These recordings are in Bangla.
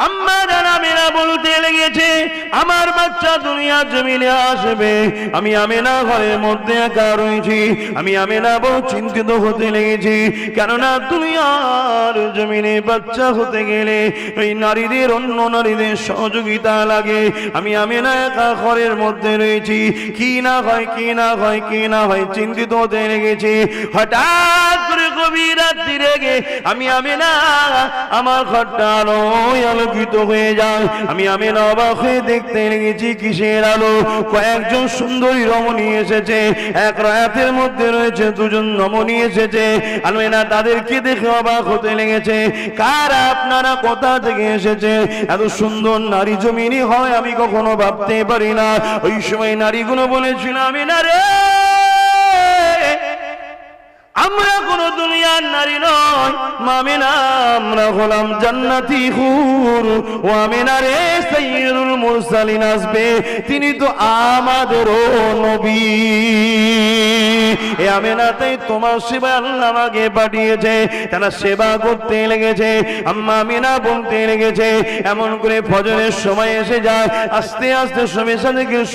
আম্মা জান আমিনা বলতে লেগেছে, আমার বাচ্চা দুনিয়ার জমিনে আসবে, আমি আমিনা ঘরের মধ্যে একা রয়েছি। আমি আমিনা বড় চিন্তিত হতে লেগেছি, কেননা দুনিয়ার জমিনে বাচ্চা হতে গেলে ওই নারীদের অন্য নারীদের সহযোগিতা লাগে। আমি আমিনা একা ঘরের মধ্যে রয়েছি, কি না হয় কি না হয় কি না হয় চিন্তিত হতে লেগেছি। হঠাৎ করে গভীর রাত্রি রেগে আমি আমিনা আমার ঘরটা আলোয় আলোকিত হয়ে যায়। আমি আমিনা অবাক হয়ে দেখতে লেগেছি কিসের আলো। কয়েকজন সুন্দরী রমণী এসেছে, এক রায়াতের মধ্যে রয়েছে দুজন রমণী এসেছে। আমিনা তাদেরকে দেখে অবাক হতে লেগেছে, কারা আপনারা, কোথা থেকে এসেছে? এত সুন্দর নারী জমিনে হয় আমি কখনো ভাবতে পারি না। ওই সময় নারীগুলো বলেছিল, আমিনা রে, আমরা কোন দুনিয়ার নারী নয়, আমিনা আমরা হলাম জান্নাতি হুর। ও আমিনা রে, সাইয়্যিদুল মুরসালিন আসবে, তিনি তো আমাদেরও নবী। এ আমিনা, তাই তোমার সেবা আল্লাহ আমাকে পাঠিয়েছে। তারা সেবা করতে লেগেছে। আম্মা আমিনা বলতে লেগেছে, এমন করে ফজরের সময় এসে যায়, আস্তে আস্তে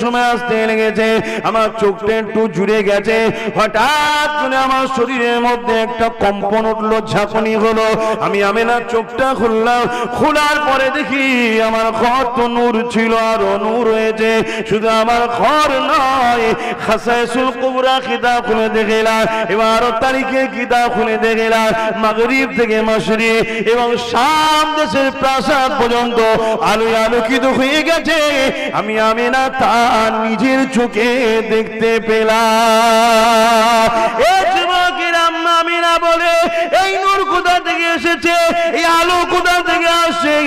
সময় আসতে লেগেছে। আমার চোখটা একটু জুড়ে গেছে। হঠাৎ করে আমার শরীরের মধ্যে একটা কম্পন উঠলো, ঝাঁকুনি হলো। আমি আমিনা চোখটা খুললাম। খোলার পরে দেখি আমার ঘর তো নূর ছিল, আরো নূর হয়েছে। শুধু আমার ঘর নয়, খাসাইসুল কুবরা কিতাব খুলে দেখলাম, এবার তারিখে কিতাব খুলে দেখলাম, মাগরিব থেকে মাশরিক এবং শাম দেশের প্রাসাদ পর্যন্ত আলোয় আলোকিত হয়ে গেছে। আমি আমিনা তার নিজের চোখে দেখতে পেলাম। এই যুবকের আম্মা আমিনা বলে, এই নূর কোথা থেকে এসেছে, এই আলো কোথা থেকে আসে?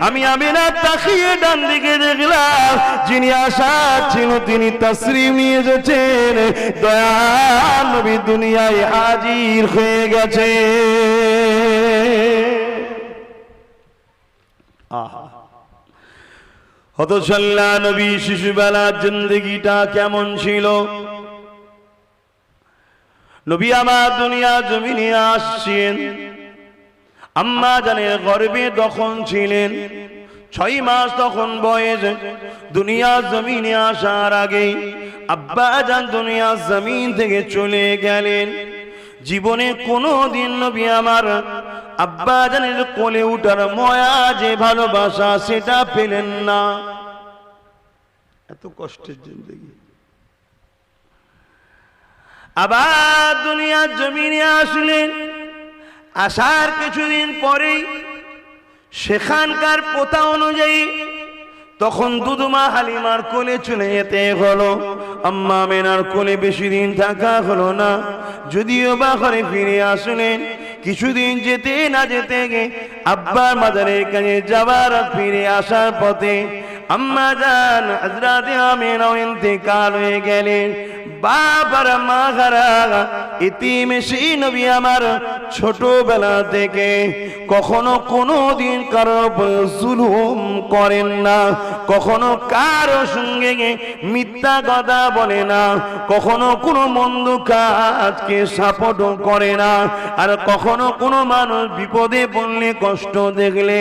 আমি আমিনা তাকিয়ে ডান দিকে দেখলাম, যিনি আশা ছিল তিনি তাসরিফ নিয়ে এসেছেন। দয়াল নবী দুনিয়ায় হাজির হয়ে গেছে। অথচ আল্লাহ নবী শিশুবেলার জিন্দেগিটা কেমন ছিল? নবী আমার দুনিয়া জমিনে আসছেন, আম্মা জানের গর্ভে তখন ছিলেন 6 মাস তখন বয়স। দুনিয়া জমিনে আসার আগে আব্বা জান দুনিয়া জমিন থেকে চলে গেলেন। জীবনে কোনোদিন নবী আমার আব্বা জানের কোলে উঠার ময়া, যে ভালোবাসা, সেটা পেলেন না। এত কষ্টের জিন্দেগি। আবার দুনিয়ার জমিনে আসলেন। আসার কিছুদিন পরেই সেখানকার প্রথা অনুযায়ী তখন দুধমা হালিমার কোলে চলে যেতে হলো। আম্মা আমিনার কোলে বেশি দিন থাকা হলো না। যদিও বা ঘরে ফিরে আসলেন, কিছুদিন যেতে না যেতে আব্বার মাজারের কাছে যাবার ফিরে আসার পথে আম্মা জান হযরত আমিনা ইন্তেকাল হয়ে গেলেন। বাবার মা হারা ইতিম সেই নবী আমার ছোটবেলা থেকে কখনো কোনো দিন কারো উপর জুলুম করেন না, কখনো কারো সঙ্গে মিথ্যা কথা বলে না, কখনো কোনো মন্দ কাজকে সাপোর্ট করে না, আর কখনো কোনো মানুষ বিপদে পড়লে কষ্ট দেখলে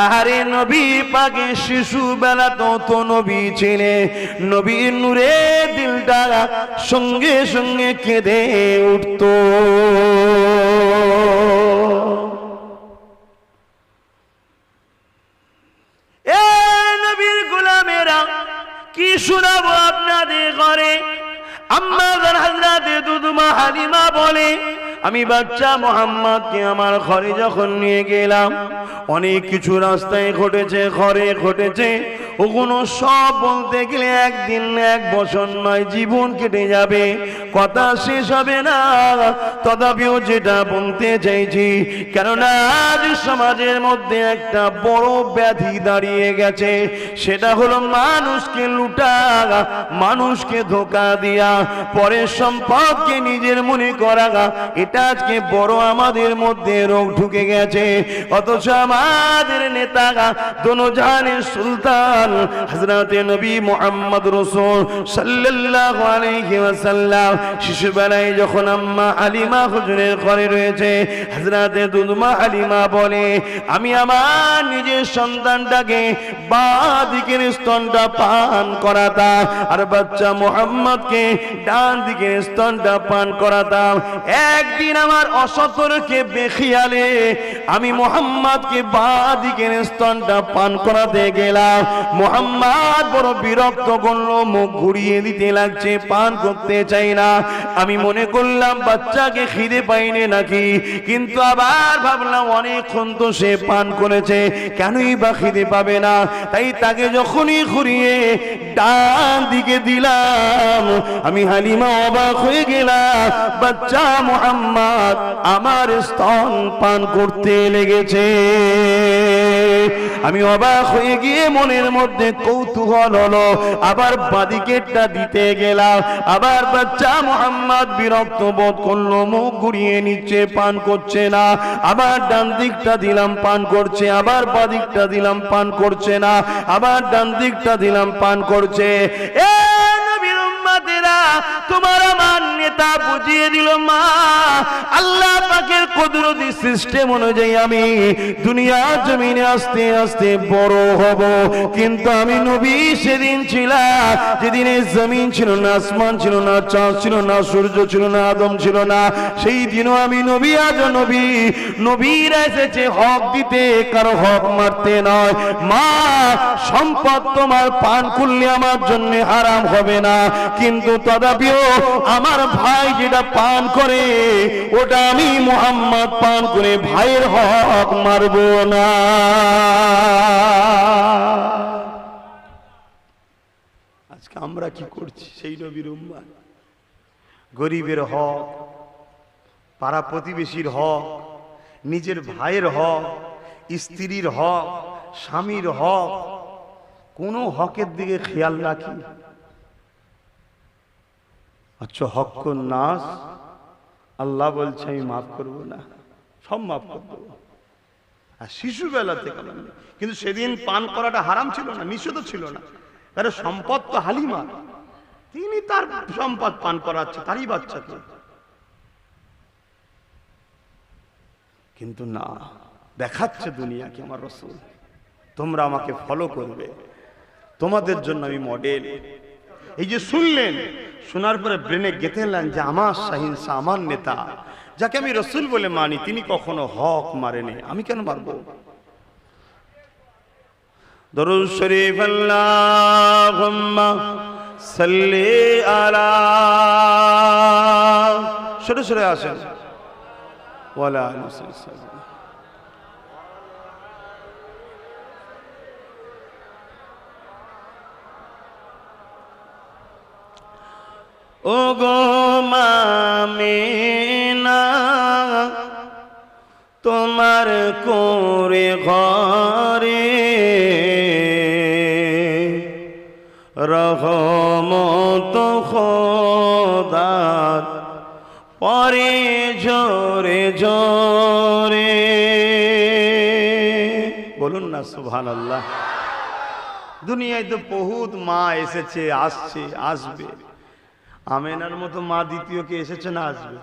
আরে নবী পাকে শিশুবেলা তো নবী ছিলে, নবীর নূরে দিলটা সঙ্গে সঙ্গে কেঁদে উঠত। এ নবীর গোলামেরা, কি শোনাবো আপনাদের ঘরে? আম্মা হযরত দুধমা হালিমা বলে, আমি বাচ্চা মোহাম্মদকে আমার ঘরে যখন নিয়ে গেলাম, অনেক কিছু রাস্তায় ঘটেছে, ঘরে ঘটেছে। ওগুলো সব বলতে গেলে একদিন এক বছর নয়, জীবন কেটে যাবে, কথা শেষ হবে না। তথাপিও যেটা বলতে চাইছি, কেননা আজ সমাজের মধ্যে একটা বড় ব্যাধি দাঁড়িয়ে গেছে, সেটা হলো মানুষকে লুটা, মানুষকে ধোঁকা দিয়া পরের সম্পদকে নিজের মনে করা। এটা আজকে বড় আমাদের মধ্যে রোগ ঢুকে গেছে। অথচ আমাদের নেতা দোনো জাহানের সুলতান জান হযরতে নবী মুহাম্মদ রাসূল সাল্লাল্লাহু আলাইহি ওয়াসাল্লাম শিশুবেলায় যখন আম্মা হালিমা হুজুরের ঘরে রয়েছে, হযরতে দুধমা হালিমা বলে, আমি আমার নিজের সন্তানটাকে বাঁ দিকের স্তনটা পান করাতাম আর বাচ্চা মুহাম্মদকে ডান দিকের স্তনটা পান করাতাম। একদিন আমার অসতর্কে বেখিয়ালে আমি মুহাম্মদকে বাঁ দিকের স্তনটা পান করাতে গেলাম। মুহাম্মদ বড় বিরক্ত করলো, মুখ ঘুরিয়ে দিতে লাগছে, পান করতে চাই না। আমি মনে করলাম বাচ্চাকে খিদে পাইনি নাকি, কিন্তু আবার ভাবলাম অনেকক্ষণ তো সে পান করেছে, কেনই বা খিদে পাবে না। তাই তাকে যখনই ঘুরিয়ে ডান দিকে দিলাম, আমি হালিমা অবাক হয়ে গেলাম, বাচ্চা মুহাম্মদ আমার স্তন পান করতে লেগেছে। আমি অবাক হয়ে গিয়ে মনের মধ্যে কৌতূহল হলো, আবার বাদিকেরটা দিতে গেলাম, আবার বাচ্চা মুহাম্মদ বিরক্ত বোধ করলো, মুখ ঘুরিয়ে নিচ্ছে, পান করছে না। আবার ডান দিকটা দিলাম, পান করছে, আবার বাদিকটা দিলাম, পান করছে না, আবার ডান দিকটা দিলাম, পান করছে। এ নবীর উম্মতেরা, তোমার আমার নেতা বুঝিয়ে দিল, মা আল্লাহ পাকের কুদরতি সিস্টেম অনুযায়ী আমি দুনিয়া জমিনে আস্তে আস্তে বড় হব, কিন্তু আমি নবী সেদিন ছিলাম যেদিনে জমিন ছিল না, আসমান ছিল না, চাঁদ ছিল না, সূর্য ছিল না, আদম ছিল না। সেই দিনও আমি নবী, আজ নবী। নবীরা এসেছে হক দিতে, কারো হক মারতে নয়। মা সম্পদ তোমার পান করলে আমার জন্য হারাম হবে না, কিন্তু তথাপিও আমার ভাই যেটা পান করে ওটা আমি মুহাম্মদ পান করে ভাইয়ের হক মারব না। আজকে আমরা কি করছি? সেই নবীর উম্মত গরিবের হক, পাড়া প্রতিবেশীর হক, নিজের ভাইয়ের হক, স্ত্রীর হক, স্বামীর হক, কোনো হকের দিকে খেয়াল রাখি? আচ্ছা, হক নাস আল্লাহ বলছে আমি মাফ করব না, সব মাফ করে দেবো। আর শিশুবেলা থেকে, কিন্তু সেদিন পান করাটা হারাম ছিল না, নিষেধ ছিল না। তার সম্পদ তো হালিমা, তিনি তার সম্পদ পান করাচ্ছে তারই বাচ্চাকে, কিন্তু না, দেখাচ্ছে দুনিয়াকে আমার রাসূল, তোমরা আমাকে ফলো করবে, তোমাদের জন্য আমি মডেল। এই যে শুনলেন, শোনার পরে ব্রেনে গেঁথে নিলেন যে আমার শাহিন শাহ, আমার নেতা, যাকে আমি রাসূল বলে মানি, তিনি কখনো হক মারেনি, আমি কেন মারবো? দরুদ শরীফ আল্লাহুম্মা সাল্লি আলা, সরে সরে আসেন, ওয়ালা আলিহি সাল্লাম। ও গো মামিনা, তোমার কোরে ঘরে রহমত খোদার পরে জোরে জোরে, বলুন না সুবহানাল্লাহ। দুনিয়ায় তো বহুত মা এসেছে, আসছে, আসবে। আমেনার মতো মা দ্বিতীয় কে এসেছে না আসবে?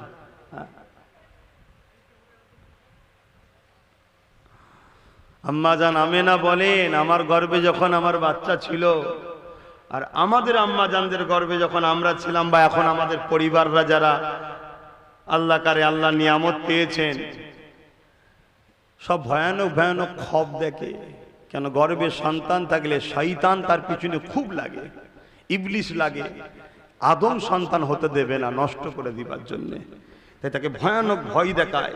আম্মা জান আমেনা বলেন, আমার গর্ভে যখন আমার বাচ্চা ছিল, আর আমাদের আম্মা জানদের গর্ভে যখন আমরা ছিলাম, বা এখন আমাদের পরিবাররা যারা আল্লাহ কারে আল্লাহ নিয়ামত পেয়েছেন, সব ভয়ানক ভয়ানক খব দেখে। কেন? গর্ভে সন্তান থাকলে শয়তান তার পিছনে খুব লাগে, ইবলিস লাগে, আদম সন্তান হতে দেবে না, নষ্ট করে দিবার জন্য। তাই তাকে ভয়ানক ভয় দেখায়,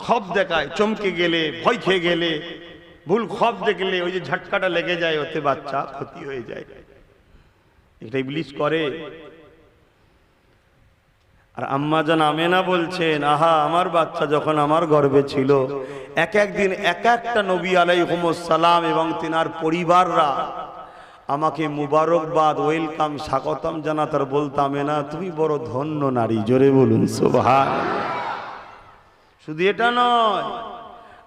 খব দেখায়, চমকে গেলে, ভয় খেয়ে গেলে, ভুল খব দেখলে ওই যে ঝটকাটা লেগে যায়, ওতে বাচ্চা ক্ষতি হয়ে যায়। এটা ইবলিস করে। আর আম্মা জান আমেনা বলছেন, আহা, আমার বাচ্চা যখন আমার গর্ভে ছিল, এক একদিন এক একটা নবী আলাইহিমুস সালাম এবং তিনার পরিবাররা আমাকে মুবারকবাদ, ওয়েলকাম, স্বাগতম জানাতার, বলতাম, না তুমি বড় ধন্য নারী, জোরে বলুন সুবহানাল্লাহ। শুধু এটা নয়,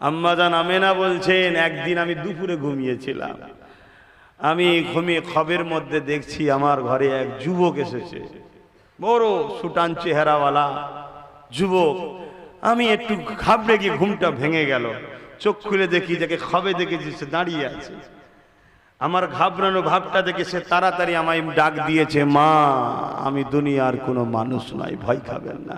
আম্মা জান আমেনা বলছেন, একদিন আমি দুপুরে ঘুমিয়েছিলাম, আমি ঘুমিয়ে খবের মধ্যে দেখছি আমার ঘরে এক যুবক এসেছে, বড় সুটান চেহারাওয়ালা যুবক। আমি একটু ঘাবড়ে গিয়ে ঘুমটা ভেঙে গেল। চোখ খুলে দেখি যাকে খবে দেখেছি সে দাঁড়িয়ে আছে। আমার ঘাবড়ানো ভাবটা দেখে সে তাড়াতাড়ি আমায় ডাক দিয়েছে, মা আমি দুনিয়ার কোনো মানুষ নয়, ভয় খাবেন না।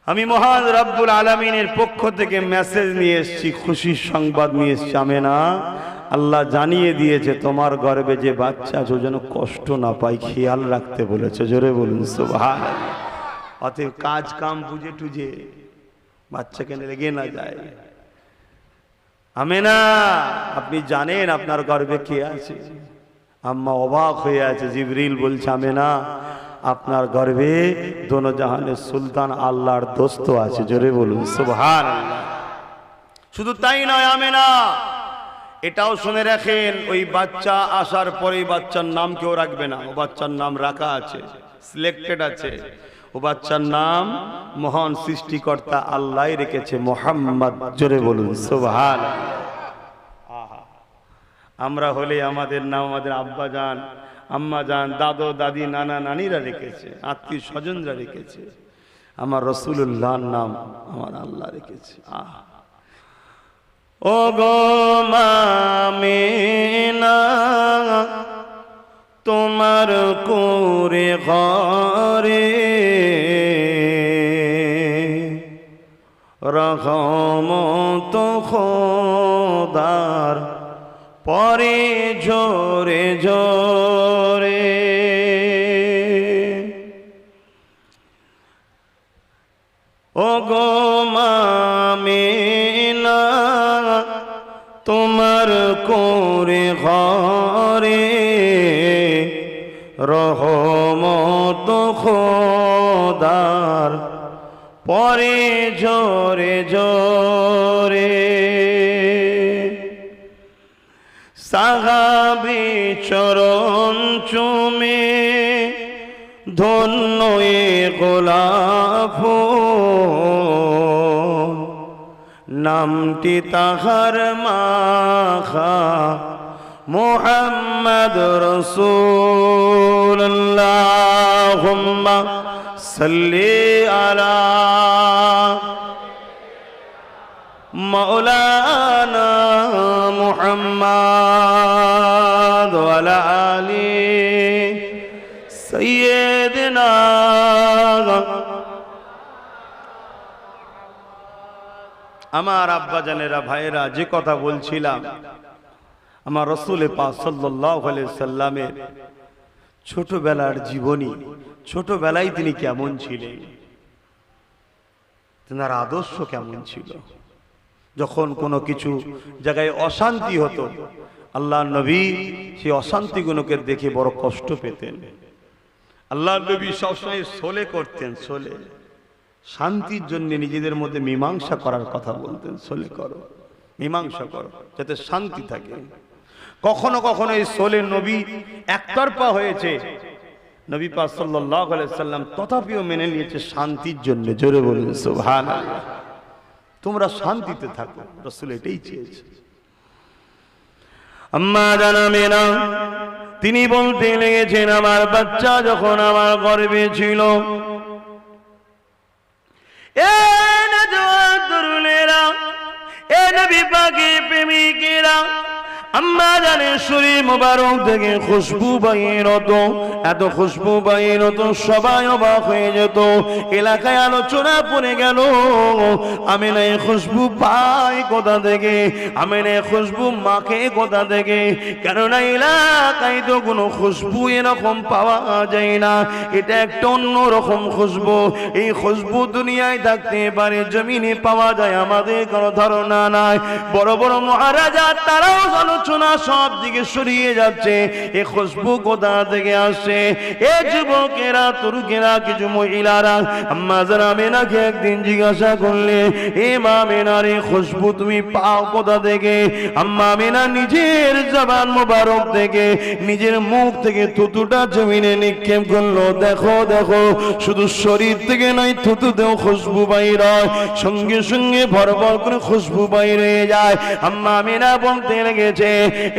আমি মহান রব্বুল আলামিনের পক্ষ থেকে মেসেজ নিয়ে এসেছি, খুশির সংবাদ নিয়ে এসেছি। আমেনা, আল্লাহ জানিয়ে দিয়েছে তোমার গর্ভে যে বাচ্চা আছে যেন কষ্ট না পায়, খেয়াল রাখতে বলেছে। জোরে বলুন সুবহানাল্লাহ। অতএব কাজ কাম বুঝে টুঝে বাচ্চাকে লেগে না যায়। আমেনা, আপনি জানেন আপনার গর্ভে কে আছে? আম্মা অবাক হয়ে আছে। জিবরিল বলছে, আমেনা আপনার গর্ভে দোনো জাহানের সুলতান আল্লাহর দোস্ত আছে। জোরে বলুন সুবহানাল্লাহ। শুধু তাই নয় আমেনা, এটাও শুনে রাখেন, ওই বাচ্চা আসার পরে বাচ্চার নাম কেউ রাখবে না। ও বাচ্চার নাম রাখা আছে, সিলেক্টেড আছে। ও বাচ্চার নাম মহান সৃষ্টিকর্তা আল্লাহ রেখেছে, মুহাম্মদ। জোরে বলুন সুবহানাল্লাহ। আমরা হলে আমাদের নাম আমাদের আব্বা জান, আম্মা জান, দাদু দাদি, নানা নানিরা রেখেছে, আত্মীয় স্বজনরা রেখেছে। আমার রাসূলুল্লাহর নাম আমার আল্লাহ রেখেছে। ও গো মামিনা, তোমার কোরে ঘরে রহমত খোদার পরে ঝরে ঝরে। ও গো মামিনা, তোমার কোরে ঘরে রহমত খোদার পরে ঝরে ঝরে। সাহাবী চরণ চুমে ধন্য এ গোলাপ, নামটি তাহার মাখা মুহাম্মদ রাসূলুল্লাহ। আল্লাহুম্মা সাল্লি আলা মাওলানা মুহাম্মদ ওয়া আলা আলি সাইয়্যিদিনা। আমার আব্বা জানেরা, ভাইরা, যে কথা বলছিলাম, আমার রাসূল পাক সাল্লাল্লাহু আলাইহি সাল্লামের ছোটবেলার জীবনী, ছোটবেলায় তিনি কেমন ছিলেন, তেনার আদর্শ কেমন ছিল। যখন কোনো কিছু জায়গায় অশান্তি হতো, আল্লাহর নবী সেই অশান্তিগুলোকে দেখে বড় কষ্ট পেতেন। আল্লাহর নবী সবসময় সোলে করতেন, সোলে, শান্তির জন্য নিজেদের মধ্যে মীমাংসা করার কথা বলতেন। সোলে করো, মীমাংসা করো, যাতে শান্তি থাকে। কখনো কখনো এই সোলে নবী একতরফা হয়েছে, নবী পাক সাল্লাল্লাহু আলাইহি সাল্লাম তথাপিও মেনে নিয়েছে শান্তির জন্য। জোরে বলুন সুবহানাল্লাহ। তোমরা শান্তিতে থাকো, রাসূল এটাই চেয়েছে। আম্মা জানামেনা তিনি বলতে লেগেছেন, আমার বাচ্চা যখন আমার গর্ভে ছিল, এ নওজোয়ান তরুণেরা, এ নবী পাকের প্রেমিকেরা, আম্মা জানের শরীর মোবারক থেকে খুশবু বাইর হতো, এত খুশবু বাইর হতো সবাই অবাক হয়ে যেত। এলাকায় আলোচনা পড়ে গেল, আমিনা এই খুশবু পাই কোথা থেকে, আমিনা এই খুশবু মাকে কোথা থেকে, কেননা এলাকায় তো কোনো খুশবু এরকম পাওয়া যায় না। এটা একটা অন্য রকম খুশবু। এই খুশবু দুনিয়ায় থাকতে পারে, জমিনে পাওয়া যায় আমাদের কোনো ধারণা নাই। বড় বড় মহারাজা তারাও আলোচনা সব দিকে সরিয়ে যাচ্ছে, এই খুশবু কোথা থেকে আসে। এ যুবকেরা, তরুণেরা, কিছু মহিলারা আম্মা জান আমিনাকে একদিন জিজ্ঞাসা করলে, এ মা আমিনা রে, খুশবু তুমি পাও কোথা থেকে? আম্মা আমিনা নিজের জবান মোবারক থেকে, নিজের মুখ থেকে থুতুটা জমিনে নিক্ষেপ করলো। দেখো দেখো, শুধু শরীর থেকে নয়, থুতুতেও খুশবু বাইর হয়, সঙ্গে সঙ্গে ভরভর করে খুশবু বাইর হয়ে যায়। আম্মা আমিনা বলতে লেগেছে, লাগছে।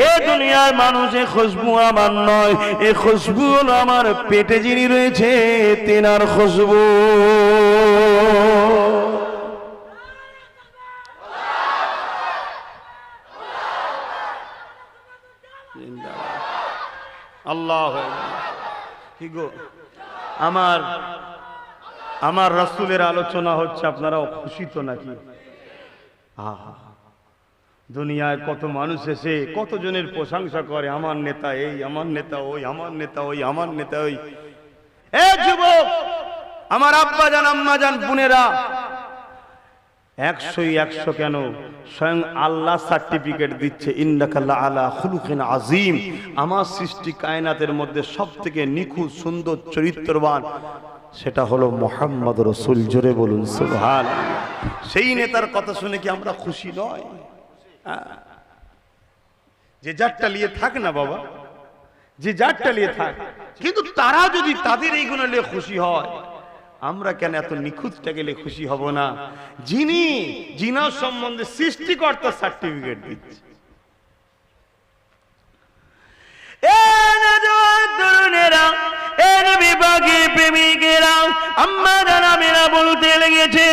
এ দুনিয়ার মানুষের খুশবু আমার নয়, এ খুশবু হলো আমার পেটে যিনি রয়েছে তেনার খুশবু। আল্লাহ কি গো, আমার রাসূলের আলোচনা হচ্ছে, আপনারা খুশি তো নাকি? আহা, দুনিয়ায় কত মানুষ এসে কতজনের প্রশংসা করে, আমার নেতা এই, আমার নেতা ওই, আমার নেতা ওই, আমার নেতা ওই। এ যুবক, আমার আব্বা জান, আম্মা জান, বোনেরা, 100 কেন, স্বয়ং আল্লাহ সার্টিফিকেট দিচ্ছে, ইন্নাকা লাআলা খুলুকিন আযীম। আমার সৃষ্টি কায়নাতের মধ্যে সবথেকে নিখুঁত সুন্দর চরিত্রবান সেটা হলো মুহাম্মদ রাসূল। জোরে বলুন সুবহানাল্লাহ। সেই নেতার কথা শুনে কি আমরা খুশি নয়? যে যারটা নিয়ে থাক না বাবা, যে যারটা নিয়ে থাক, কিন্তু তারা যদি তাদের এইগুলো নিয়ে খুশি হয়, আমরা কেন এত নিখুঁতটা গেলে খুশি হব না? জিনার সম্বন্ধে সৃষ্টিকর্তা সার্টিফিকেট দিচ্ছে। বলতে লেগেছে,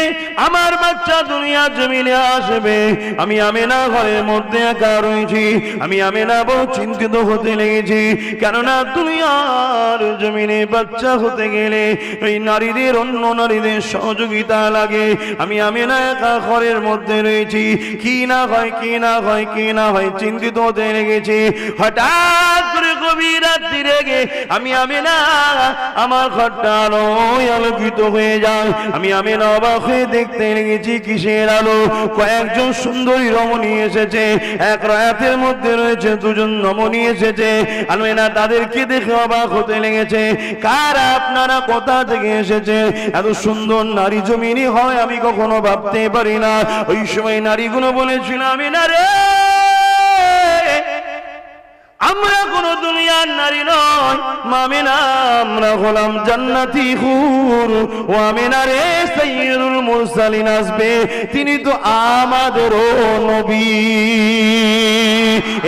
আমার বাচ্চা দুনিয়া জমিনে আসবে, আমি আমেনা ঘরের মধ্যে একা রয়েছি, আমি আমেনা বড় চিন্তিত হতে লেগেছি। কেননা দুনিয়ার জমিনে বাচ্চা হতে গেলে এই নারীদের অন্য নারীদের সহযোগিতা লাগে। আমি আমেনা একা ঘরের মধ্যে রয়েছি, কি না হয়, কি না হয়, কি না হয়, চিন্তিত হতে লেগেছি। হঠাৎ করে গভীর রাত্রি রেগে আমি আমেনা, আমার ঘরটা আলোয় আলোকিত হয়ে যায়। আমি আমেনা অবাক হয়ে দেখতে লেগেছি কিসের আলো? কয়েকজন সুন্দরী রমণী এসেছে, এক রায়াতের মধ্যে রয়েছে দুজন রমণী এসেছে। আমেনা তাদেরকে দেখে অবাক হতে লেগেছে, কারা আপনারা, কোথা থেকে এসেছে? এত সুন্দর নারী জমিনে হয় আমি কখনো ভাবতে পারি না। ওই সময় নারীগুলো বলেছিল, আমেনা রে, আমরা কোন দুনিয়ার নারী নয়, আমেনা আমরা হলাম জান্নাতি হুর। ও আমেনা রে, সাইয়্যিদুল মুরসালিন আসবে, তিনি তো আমাদেরও নবী।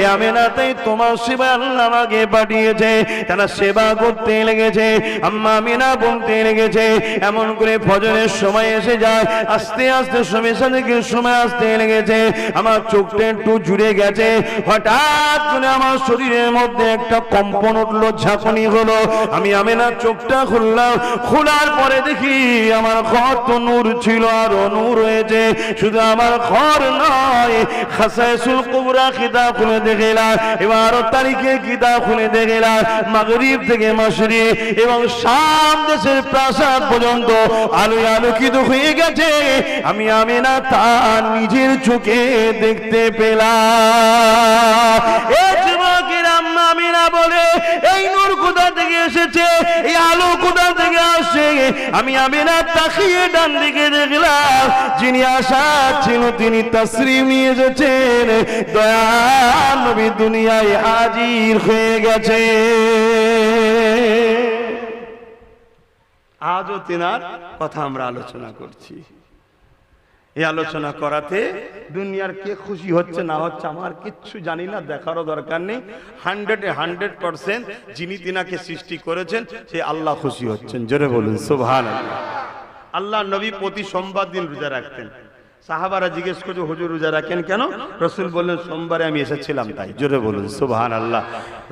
এ আমেনা, তাই তোমার সেবায় আল্লাহ আমাকে পাঠিয়েছে। তারা সেবা করতে লেগেছে। আম্মা আমেনা বলতে লেগেছে, এমন করে ফজরের সময় এসে যায়, আস্তে আস্তে সময় আসতে লেগেছে, আমার চোখটা একটু জুড়ে গেছে। হঠাৎ করে আমার শরীরের মধ্যে একটা কম্পন উঠলো, ঝাঁকুনি হলো। আমি আমেনা চোখটা খুললাম, খোলার পরে দেখি আমার ঘর তো নূর ছিল, আরো নূর হয়েছে। শুধু আমার ঘর নয়, খাসাইসুল কুবরা কিতাব খুলে দেখলাম, 12 তারিখে কিতাব খুলে দেখলাম, মাগরিব থেকে মাশরিক এবং শাম দেশের প্রাসাদ পর্যন্ত আলোয় আলোকিত হয়ে গেছে। আমি আমেনা তা নিজের চোখে দেখতে পেলাম। এই যুবকের আম্মা আমেনা বলে, এই নূর কোথা থেকে এসেছে, এই আলো কোথা থেকে আসে? আমি আমেনা তাকিয়ে ডান দিকে দেখলাম, যিনি আশা ছিল তিনি তাসরিফ নিয়ে এসেছেন, দয়াল নবী দুনিয়ায় হাজির হয়ে গেছে। আজও তেনার কথা আমরা আলোচনা করছি। এই আলোচনা করাতে দুনিয়ার কে খুশি হচ্ছে না হচ্ছে আমার কিচ্ছু জানি না, দেখারও দরকার নেই। 100% যিনি তিনাকে সৃষ্টি করেছেন সে আল্লাহ খুশি হচ্ছেন। জোরে বলুন সুবহানাল্লাহ। আল্লাহ নবী প্রতি সোমবার দিন রোজা রাখতেন। সাহাবারা জিজ্ঞেস করছে, হুজুর রোজা রাখেন কেন? রাসূল বললেন, সোমবারে আমি এসেছিলাম তাই। জোরে বলুন সুবহানাল্লাহ।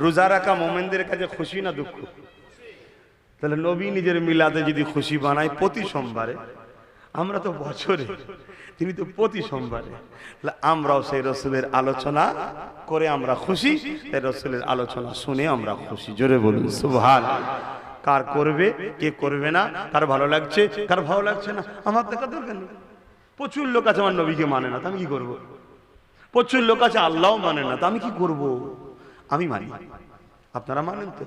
রোজা রাখা মুমিনদের কাছে খুশি না দুঃখ? তাহলে নবী নিজের মিলাদে যদি খুশি বানায় প্রতি সোমবারে, আমরা তো বছরে, তিনি তো প্রতি সোমবারে, আমরাও সেই রসুলের আলোচনা করে আমরা খুশি, সেই রসুলের আলোচনা শুনে আমরা খুশি। জোরে বলুন সুবহানাল্লাহ। কার করবে, কে করবে না, কার ভালো লাগছে, কার ভালো লাগছে না, আমার দেখা দরকার নেই। প্রচুর লোক আছে আমার নবীকে মানে না, তা আমি কি করবো? প্রচুর লোক আছে আল্লাহও মানে না, তা আমি কি করব? আমি মানি, আপনারা মানেন তো?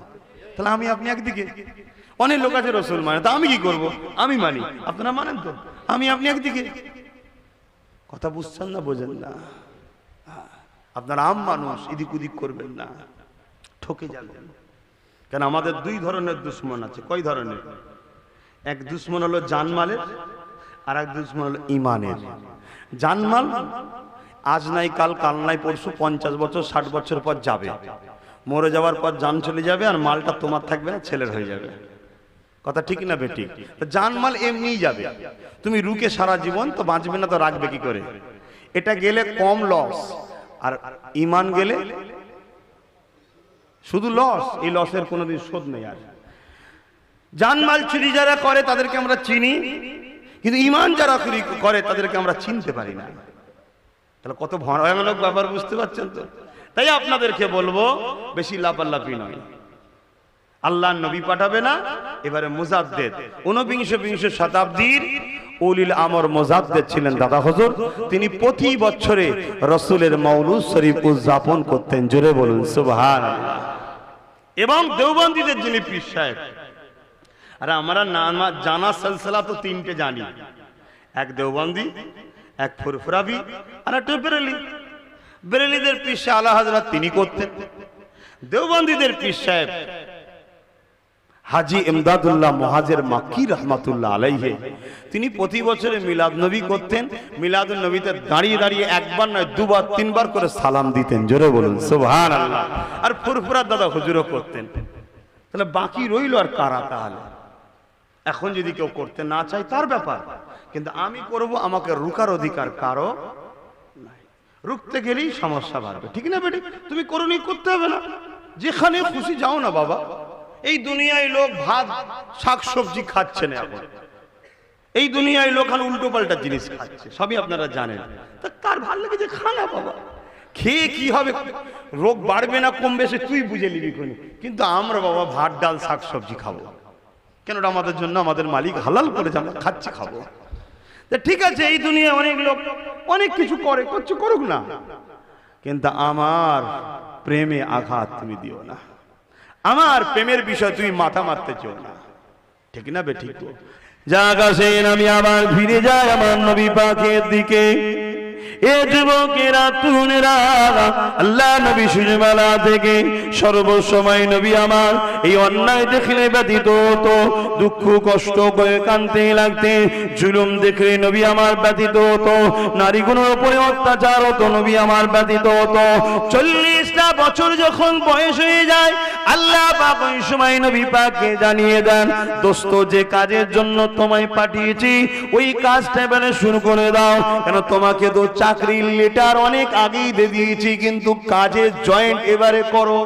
তাহলে আমি আপনি একদিকে। অনেক লোক আছে রসুল মানে, তা আমি কি করব? আমি মানি, আপনারা মানেন তো? আমি আপনি একদিকে। কথা বুঝছেন না, বোঝেন না? আপনারা আম মানুষ, এদিক ওদিক করবেন না, ঠকে যাবেন। কেন আমাদের দুই ধরনের দুশ্মন আছে। কয় ধরনের? এক দুশ্মন হলো জানমালের, আর এক দুশ্মন হলো ইমানের। জানমাল আজ নাই কাল, কাল নাই পরশু, 50 বছর 60 বছর পর যাবে। মরে যাওয়ার পর জান চলে যাবে, আর মালটা তোমার থাকবে না, ছেলের হয়ে যাবে। কথা ঠিক না বেটি? জান মাল এমনিই যাবে। তুমি রুকে সারা জীবন তো বাঁচবে না, তো রাখবে কি করে? এটা গেলে কম লস, আর ইমান গেলে শুধু লস। এই লসের কোনোদিন শোধ নেই। আর জানমাল চুরি যারা করে তাদেরকে আমরা চিনি, কিন্তু ইমান যারা চুরি করে তাদেরকে আমরা চিনতে পারি না। তাহলে কত ভয়ানক ব্যাপার, বুঝতে পারছেন তো? তাই আপনাদেরকে বলবো, বেশি লাপাল্লাপি নয়। আল্লাহ নবী পাঠাবে না, এবারে মুজাদ্দেদ ঊনবিংশ শতাব্দীর উলিল আমর মুজাদ্দেদ ছিলেন দাদা হুজুর। তিনি প্রতি বছরে রাসূলের মাউলুদ শরীফ উদযাপন করতেন। জোরে বলুন সুবহানাল্লাহ। এবং দেওবন্দীদের যিনি পীর সাহেব, আর আমরা নামা জানা সিলসিলা তো তিনটে জানি, এক দেওবন্দি, এক ফুরফুরাবি, আর একটা বেরেলি। বেরেলিদের পীর সাহেব আলা হযরত তিনি করতেন। দেওবন্দীদের পীর সাহেব হাজী ইমদাদুল্লাহ মুহাজির মাক্কি রহমাতুল্লাহ আলাইহি, তিনি প্রতি বছরে মিলাদ নবী করতেন। মিলাদুন নবীতে দাঁড়িয়ে দাঁড়িয়ে একবার নয়, দুবার তিনবার করে সালাম দিতেন। জোরে বলুন সুবহানাল্লাহ। আর ফুরফুরার দাদা হুজুরও করতেন। তাহলে বাকি রইল আর কারা? তাহলে এখন যদি কেউ করতে না চায় তার ব্যাপার, কিন্তু আমি করব, আমাকে রুকার অধিকার কারো নাই। রুখতে গেলেই সমস্যা বাড়বে, ঠিক না বেটি? তুমি করনি, করতে হবে না, যেখানে খুশি যাও না বাবা। এই দুনিয়ায় লোক ভাত শাক সবজি খাচ্ছে না এখন। এই দুনিয়ায় লোক উল্টো পাল্টা জিনিস খাচ্ছে, সবই আপনারা জানেন। তা তার ভালো লাগে যে খানা বাবা, খেয়ে কি হবে, রোগ বাড়বে না কমবে সে তুই বুঝে নিবি কোনি। কিন্তু আমরা বাবা ভাত ডাল শাক সবজি খাবো কেন? আমাদের জন্য আমাদের মালিক হালাল করে আমরা খাচ্ছি, খাবো। ঠিক আছে, এই দুনিয়া অনেক লোক অনেক কিছু করে, করছে, করুক না, কিন্তু আমার প্রেমে আঘাত তুমি দিও না। আমার প্রেমের বিষয় তুমি মাথা মারতে চাও না, ঠিক না বে? ঠিক। জাগাছেন আমি আবার ফিরে যাই আমার নবী পাকের দিকে। এ যুবকেরা, তরুণেরা, আল্লাহ নবী সুজমালা থেকে সর্বসময় নবী আমার এই অন্যায় দেখলে ব্যথিত হতো, দুঃখ কষ্ট করে কাঁদতে লাগতে। জুলুম দেখলে নবী আমার ব্যথিত হতো, নারীগুলোর উপরে অত্যাচার হতো, নবী আমার ব্যথিত হতো। 40টা বছর যখন বয়স হয়ে যায়, আল্লাহ পাক ওই সময় নবী পাককে জানিয়ে দেন, দোস্ত যে কাজের জন্য তোমায় পাঠিয়েছি ওই কাজটা এবারে শুরু করে দাও। কেন? তোমাকে তো চাকরির লেটার অনেক আগেই দিয়ে দিয়েছি, কিন্তু কাজের জয়েন্ট এবারে করো।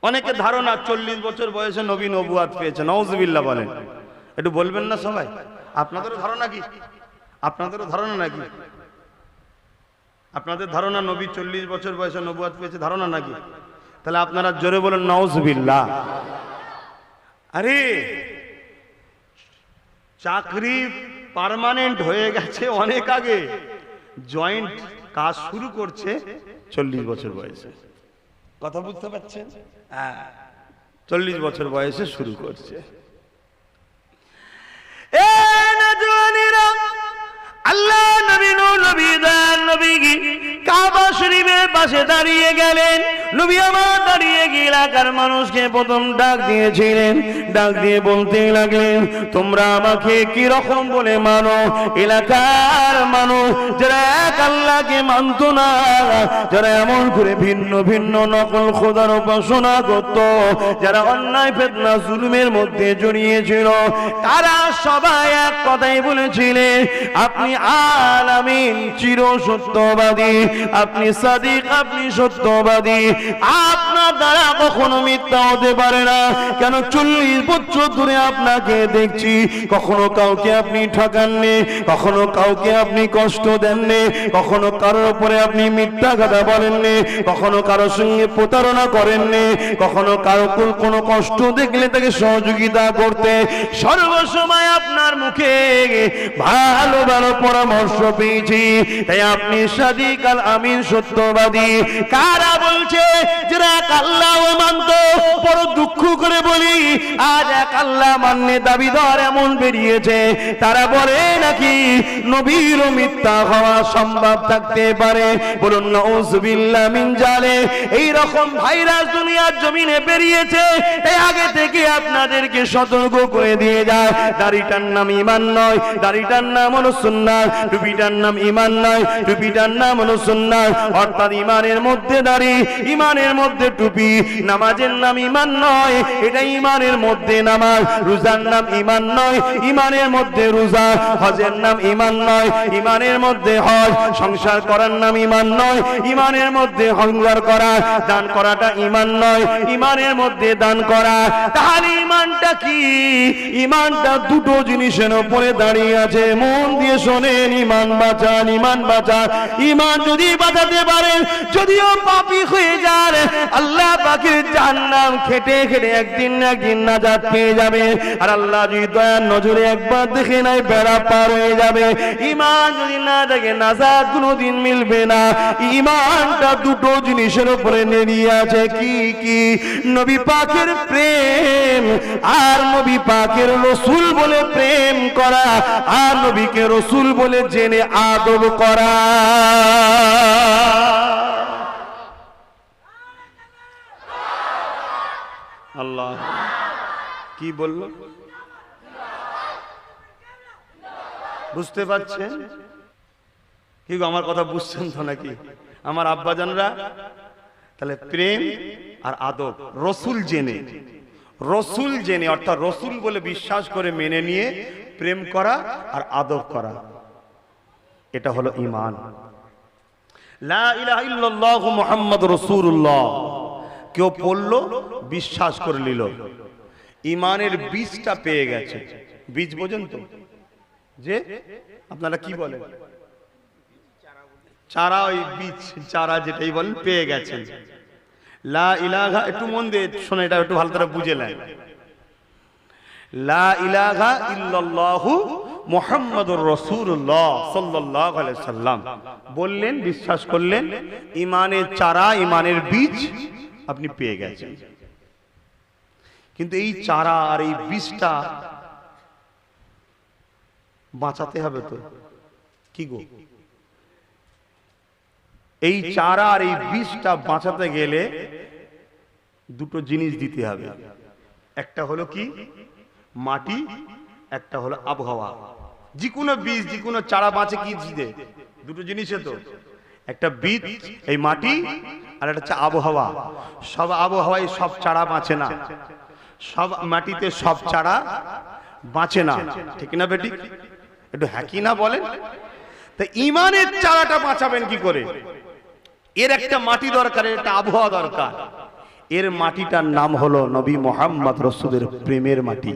অনেকে ধারণা 40 বছর বয়সে নবী নবুয়াত পেয়েছে। নাউজুবিল্লাহ বলেন। একটু বলবেন না সবাই? আপনাদেরও ধারণা কি? আপনাদেরও ধারণা নাকি? আপনাদের ধারণা নবী 40 বছর বয়সে নবুয়াত পেয়েছে, ধারণা নাকি? তাহলে আপনারা জোরে বলেন নাউজুবিল্লাহ। আরে চাকরি পার্মানেন্ট হয়ে গেছে অনেক আগে, জয়েন্ট কাজ শুরু করছে 40 বছর বয়সে। কথা বুঝতে পারছেন? হ্যাঁ, 40 বছর বয়সে শুরু করছে। আল্লাহ নবী নবী কাবা শরীফের পাশে দাঁড়িয়ে গেলেন। নবী আমার দাঁড়িয়ে গিয়ে এলাকার মানুষকে প্রথম ডাক দিয়েছিলেন। ডাক দিয়ে বলতে লাগলেন, তোমরা আমাকে কি রকম বলে মানো? এলাকার মানুষ যারা এক আল্লাহকে মানত না, যারা এমন করে ভিন্ন ভিন্ন নকল খোদার উপাসনা করত, যারা অন্যায় ফিতনা জুলুমের মধ্যে জড়িয়েছিল, তারা সবাই এক কথাই বলেছিলেন, আপনি আলামিন, চির সত্যবাদী, আপনি সাদিক, আপনি সত্যবাদী, আপনার দ্বারা কখনো মিথ্যা হতে পারে না। কেন? 40 বছর ধরে আপনাকে দেখছি, কখনো কাউকে আপনি ঠকাননি, কখনো কাউকে আপনি কষ্ট দেননি, কখনো কারোর উপরে আপনি মিথ্যা কথা বলেননি, কখনো কারোর সঙ্গে প্রতারণা করেননি, কখনো কারো কোনো কষ্ট দেখলে তাকে সহযোগিতা করতে। সর্বসময় আপনার মুখে ভালো ভালো পরামর্শ পেয়েছি, তাই আপনি সাদিক আল আমিন, সত্যবাদী। কারা বলছে? যারা এক আল্লাহ মানত, বড় দুঃখ করে বলি আজ এক আল্লাহ মানলে দাবিদার এমন বেরিয়েছে, তারা বলে নাকি নবীর মিথ্যা হওয়া সম্ভব থাকতে পারে। বলুন নাউযুবিল্লাহ মিন জালিক। এই রকম ভাইরাস দুনিয়ার জমিনে বেরিয়েছে। এই আগে থেকে আপনাদেরকে সতর্ক করে দিয়ে যায়, দাড়িটার নাম ঈমান নয়, দাড়িটার নাম হলো সুন্নাহ, টুপিটার নাম ঈমান নয়, টুপিটার নাম হলো সুন্নাহ। অর্থাৎ ঈমানের মধ্যে দাড়ি, ঈমানের মধ্যে টুপি, নামাজের নাম ঈমান নয়, এটা ঈমানের মধ্যে নামাজ, রোজার নাম ঈমান নয়, ঈমানের মধ্যে রোজা, হজের নাম ঈমান নয়, ঈমানের মধ্যে হজ, সংসার করার নাম ঈমান নয়, ঈমানের মধ্যে সংসার করা, দান করাটা ঈমান নয়, ঈমানের মধ্যে দান করা। তাহলে ঈমানটা কি? ঈমানটা দুটো জিনিসের উপরে দাঁড়িয়ে আছে। মন দিয়ে শোনেন, ঈমান বাঁচান, ঈমান বাঁচান। ঈমান যদি বাঁচাতে পারেন, যদিও পাপী হয়ে যান, আল্লাহ পাকের জাহান্নাম খেটে খেটে একদিন না একদিন নাজাত পেয়ে যাবে। আর আল্লাহ যদি দয়ার নজরে একবার দেখে নাই, বেড়া পার হয়ে যাবে। ঈমান যদি না থাকে, নাজাত কোনোদিন মিলবে না। ঈমানটা দুটো জিনিসের উপরে দাঁড়িয়ে আছে। কি কি? নবী পাকের প্রেম, আর নবী পাকের রসূল বলে প্রেম করা, আর নবীকে রসূল বলে জেনে আদব করা। আল্লাহ কি বলল? বুঝতে পারছেন কি? আমার কথা বুঝছেন তো নাকি আমার আব্বাজানরা? তাহলে প্রেম আর আদব, রসূল জেনে, রসূল জেনে অর্থাৎ রসূল বলে বিশ্বাস করে মেনে নিয়ে প্রেম করা আর আদব করা, এটা হলো ঈমান। লা ইলাহা ইল্লাল্লাহু মুহাম্মাদুর রাসূলুল্লাহ কেউ পড়লো, বিশ্বাস করে নিল, ঈমানের বীজটা পেয়ে গেছে। বীজ বোঝেন তো? যে আপনারা কি বলেন? চারা, ওই বীজ চারা যেটাই বলেন, পেয়ে গেছেন। লা ইলাহা, একটু মন দিয়ে শোনে, এটা একটু ভালো করে বুঝে নেন। লা ইলাহা ইল্লাল্লাহু মুহাম্মাদুর রাসূলুল্লাহ সাল্লাল্লাহু আলাইহি সাল্লাম বললেন, বিশ্বাস করলেন, ঈমানের চারা, ঈমানের বীজ আপনি পেয়ে গেছেন। কিন্তু এই চারা আর এই বীজটা বাঁচাতে হবে তো, কি গো? এই চারা আর এই বীজটা বাঁচাতে গেলে দুটো জিনিস দিতে হবে। একটা হলো কি? মাটি, একটা হলো আবহাওয়া। যে কোনো বীজ, যে কোনো চারা বাঁচে কি দিতে? দুটো জিনিসে তো, একটা বীজ এই মাটি, আর একটা হচ্ছে আবহাওয়া। সব আবহাওয়ায় সব চারা বাঁচে না, সব মাটিতে সব চারা বাঁচে না, ঠিক না বেটি? একটু হ্যাঁ কি না বলেন? তা ঈমানের চারাটা বাঁচাবেন কি করে? এর একটা মাটি দরকার, একটা আবহাওয়া দরকার। এর মাটিটার নাম হলো নবী মুহাম্মদ রাসূলের প্রেমের মাটি।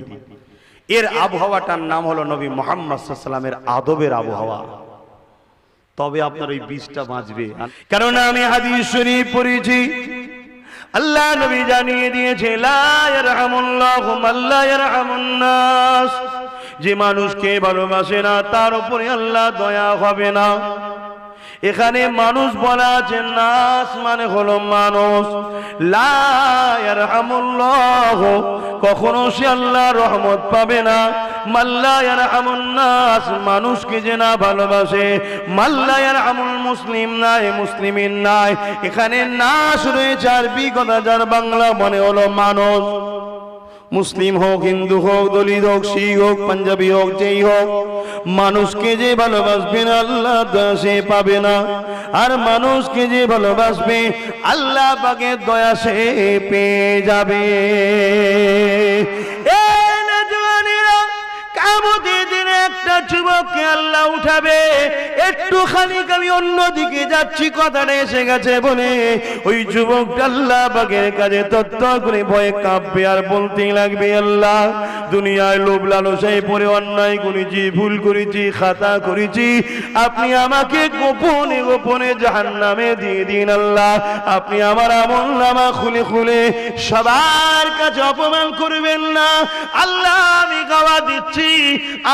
এর আবহাওয়াটার নাম হলো নবী মুহাম্মদ সাল্লাল্লাহু আলাইহি ওয়াসাল্লামের আদবের আবহাওয়া। তবে আপনার ওই বীজটা বাঁচবে। কারণ আমি হাদিস শরীফ পড়েছি, আল্লাহ নবী জানিয়ে দিয়েছে, লা ইয়ারহামুল্লাহু মান লা ইয়ারহামুন নাস। যে মানুষকে ভালোবাসে না, তার উপরে আল্লাহ দয়া হবে না। এখানে মানুষ বলা আছে, নাস মানে হলো মানুষ। লা ইয়ারহামুল্লাহু, কখনো সে আল্লাহর রহমত পাবে না। মান লা ইয়ারহামুন নাস, মানুষকে যে না ভালোবাসে। মান লা ইয়ারহামুল মুসলিম নাই, মুসলিমিন নাই। এখানে নাস রয়েছে আরবি কথা, যার বাংলা মানে হলো মানুষ। মুসলিম হোক, হিন্দু হোক, দলিত হোক, শিখ হোক, পাঞ্জাবি হোক, যেই হোক, মানুষকে যে ভালোবাসবে না, আল্লাহ দয়া সে পাবে না। আর মানুষকে যে ভালোবাসবে, আল্লাহ পাকের দয়া সে পেয়ে যাবে। কিয়ামতের দিনে একটা যুবককে আল্লাহ উঠাবে। একটুখানি আমি অন্যদিকে যাচ্ছি, কথাটা এসে গেছে বলে ওই যুবকটা আল্লাহ পাকের কাছে তত্ত্ব করে ভয়ে কাঁপবে আর বলতেই লাগবে, আল্লাহ দুনিয়ায় লোভ লালসায় পড়ে অন্যায় করেছি, ভুল করেছি, খাতা করেছি, আপনি আমাকে গোপনে গোপনে জাহান্নামে দিয়ে দিন। আল্লাহ আপনি আমার আমলনামা খুলে খুলে সবার কাছে অপমান করবেন না। আল্লাহ আমি গাওয়া দিচ্ছি,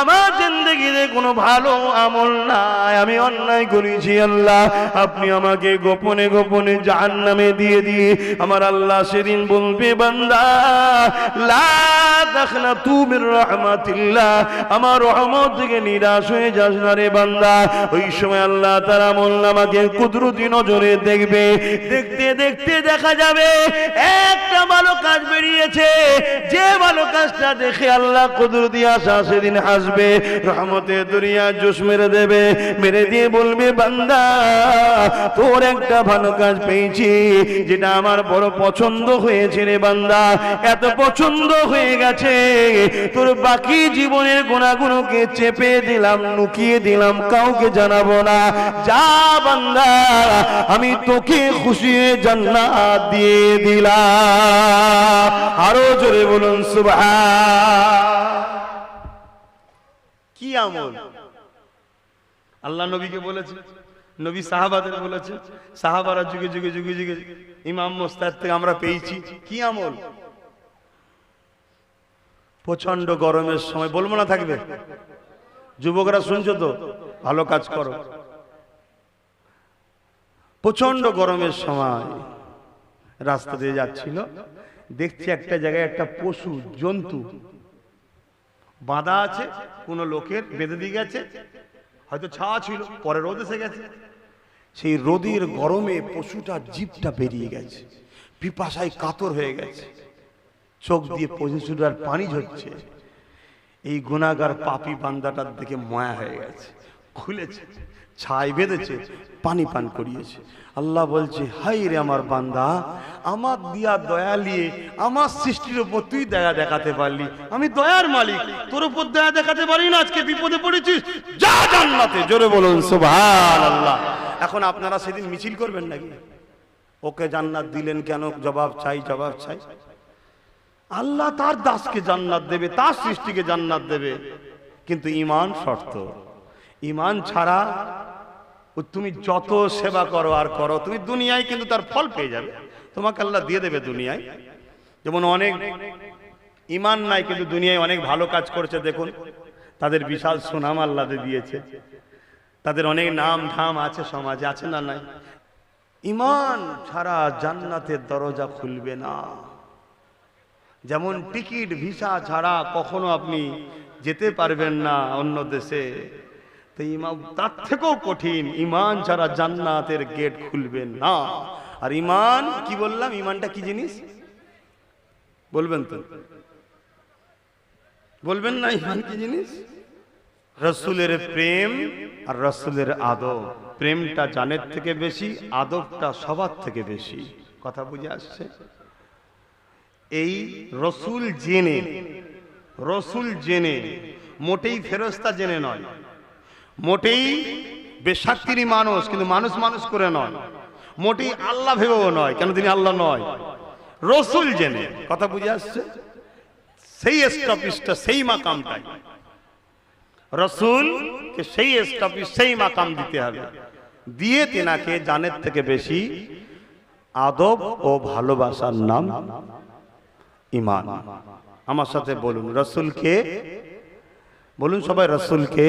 আমার জিন্দেগি জিন্দেগিতে কোনো ভালো আমল নাই, আমি অন্যায় করেছি আল্লাহ, আপনি আমাকে গোপনে গোপনে জাহান্নামে দিয়ে দিয়ে আমার আল্লাহ সেদিন বলবে বান্দা লা তাখনাতু মির রাহমাতিল্লাহ, আমার রহমত থেকে নিরাশ হয়ে যাস না রে বান্দা। ওই সময় আল্লাহ তাআলা আমলনামাকে কুদরতি নজরে দেখবে, দেখতে দেখতে দেখা যাবে একটা ভালো কাজ বেরিয়েছে, যে ভালো কাজটা দেখে আল্লাহ কুদরতি আশা সেদিন হাসবে, রহমতের দরিয়া জোশ মেরে দেবে, মেরে দিয়ে বলবে বান্দা তোর একটা ভালো কাজ পেয়েছি যেটা আমার বড় পছন্দ হয়েছে রে বান্দা, এত পছন্দ হয়ে গেছে তোর বাকি জীবনের গুনাহগুলোকে চেপে দিলাম, লুকিয়ে দিলাম, কাউকে জানাবো না, যা বান্দা আমি তোকে খুশি জান্নাত দিয়ে দিলাম। আরো জোরে বলুন সুবহান। কি আমল আল্লাহ নবীকে বলেছে, নবী সাহাবাদের বলেছে, সাহাবারা যুগে যুগে যুগে যুগে ইমাম মুস্তাদ থেকে আমরা পেয়েছি। কি আমল? প্রচন্ড গরমের সময়, বলবো না থাকবে, যুবকরা শুনছো তো, ভালো কাজ করো। প্রচন্ড গরমের সময় রাস্তা দিয়ে যাচ্ছিল, দেখছি একটা জায়গায় একটা পশু জন্তু বাঁধা আছে, কোনো লোকের বেঁধে দিয়ে গেছে, হয়তো ছায়া ছিল, পরে রোদ এসে গেছে, সেই রোদের গরমে পশুটার জিভটা বেরিয়ে গেছে, পিপাসায় কাতর হয়ে গেছে, চোখ দিয়ে পশুটার পানি ঝরছে। এই গুনাহগার পাপী বান্দাটার দিকে মায়া হয়ে গেছে, খুলেছে, ছাই বেঁধেছে, পানি পান করিয়েছে। আল্লাহ বলছে হাই রে আমার বান্দা, আমার দিয়া দয়া নিয়ে আমার সৃষ্টির উপর তুই দয়া দেখাতে পারলি, আমি দয়ার মালিক, তোর উপর দয়া দেখাতে পারি না, আজকে বিপদে পড়েছিস, যা জান্নাতে। জোরে বলুন সুবহানাল্লাহ। এখন আপনারা সেদিন মিছিল করবেন নাকি? ওকে জান্নাত দিলেন কেন? জবাব চাই, জবাব চাই। আল্লাহ তার দাসকে জান্নাত দেবে, তার সৃষ্টিকে জান্নাত দেবে, কিন্তু ঈমান শর্ত। ঈমান ছাড়া তুমি যত সেবা করো আর করো, তুমি দুনিয়ায় কিন্তু তার ফল পেয়ে যাবে, তোমাকে আল্লাহ দিয়ে দেবে দুনিয়ায়। যেমন অনেক ঈমান নাই কিন্তু দুনিয়ায় অনেক ভালো কাজ করছে, দেখুন তাদের বিশাল সুনাম আল্লাহ দিয়েছে, তাদের অনেক নাম ধাম আছে সমাজে, আছে না নাই? ঈমান ছাড়া জান্নাতের দরজা খুলবে না। যেমন টিকিট ভিসা ছাড়া কখনো আপনি যেতে পারবেন না অন্য দেশে, তো ঈমান তার থেকেও কঠিন, ঈমান ছাড়া জান্নাতের গেট খুলবে না। আর ঈমান কি বললাম? ঈমানটা কি জিনিস বলবেন তো? বলবেন না ঈমান কি জিনিস? রাসূলের প্রেম আর রাসূলের আদব। প্রেমটা জানের থেকে বেশি, আদবটা সবার থেকে বেশি। কথা বুঝে আসছে? এই রসুল জেনে মোটেই ফেরেশতা জেনে নয়, মোটেই বেশাক্তিরি মানুষ কিন্তু মানুষ মানুষ করে নয়, মোটেই আল্লাহ ভেবেও নয়, কেন তিনি আল্লাহ নয়, রসুল জেনে। কথা বুঝে আসছে? সেই স্টপিসটা, সেই মাকামটাই রসুলকে, সেই স্টপিস, সেই মাকাম দিতে হবে, দিয়ে তিনাকে জানের থেকে বেশি আদব ও ভালোবাসার নাম ঈমান। আমার সাথে বলুন রসুলকে, বলুন সবাই রসুলকে,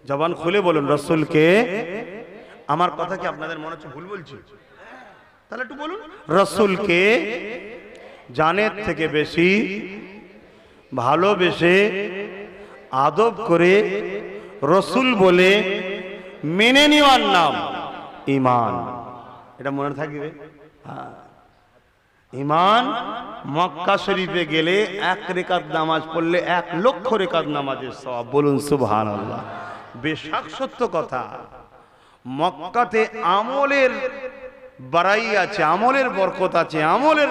জবান খুলে বলুন রসুলকে। আমার কথা কি আপনাদের মনে হচ্ছে ভুল বলছি? তাহলে একটু বলুন রসুলকে জানের থেকে বেশি ভালোবেসে আদব করে রসুল বলে মেনে নেওয়ার নাম ঈমান। এটা মনে থাকবে। ঈমান মক্কা শরীফে গেলে 1 রেকাত নামাজ পড়লে 1 লক্ষ রেকাত নামাজের সওয়াব। বলুন সুবহানাল্লাহ। বেশক সত্য কথা, মক্কাতে আমলের বাড়াই আছে, আমলের বরকত আছে, আমলের